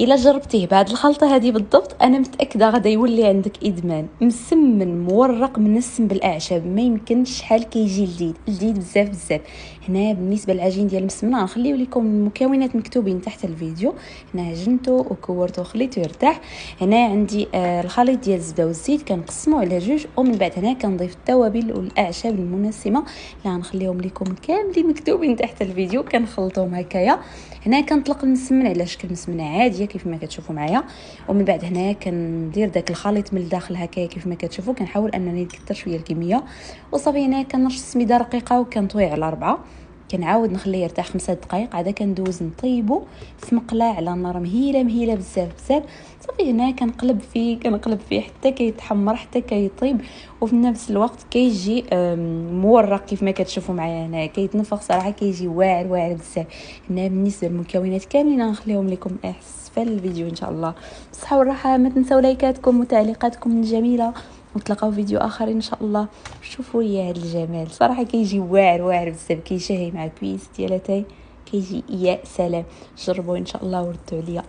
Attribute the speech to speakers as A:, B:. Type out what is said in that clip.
A: الا جربتيه بهاد الخلطه هذه بالضبط انا متاكده غادي يولي عندك ادمان. مسمن مورق منسم بالاعشاب، ما يمكنش شحال كيجي لذيذ بزاف بزاف. هنا بالنسبه للعجين ديال المسمنه غنخليو لكم المكونات مكتوبين تحت الفيديو. هنا عجنته وكورته وخليته يرتاح. هنا عندي الخليط ديال الزبده والزيت كنقسمو على جوج، ومن بعد هنا كنضيف التوابل والاعشاب المنسمه اللي غنخليهم لكم كاملين مكتوبين تحت الفيديو. كنخلطوهم هكايا. هنا كنطلق المسمن على شكل مسمنه عاديه كيف ما كتشوفوا معايا، ومن بعد هنا كندير داك الخليط من الداخل هكايا كيف ما كتشوفوا. كنحاول انني نكثر شويه الكميه وصافي. هنا كنرش السميده رقيقه وكنطوي على 4. كنعاود نخليه يرتاح 5 دقائق. عاد كندوز نطيبو في مقله على نار مهيله بزاف بزاف. صافي هنا كنقلب فيه حتى كيتحمر حتى كيطيب، وفي نفس الوقت كيجي مورق كيف ما كتشوفوا معايا. هنا كيتنفخ صراحه، كيجي واعر بزاف. هنا بالنسبه للمكونات كاملين غنخليهم لكم اسفل الفيديو ان شاء الله. بالصحه والراحه. ما تنساو لايكاتكم وتعليقاتكم الجميله، ونتلاقاو فيديو اخر ان شاء الله. شوفوا لي هذا الجمال صراحه، كيجي واعر بزاف، كيشهي مع كويس ديال اتاي، كيجي يا سلام. جربوا ان شاء الله وردوا عليا.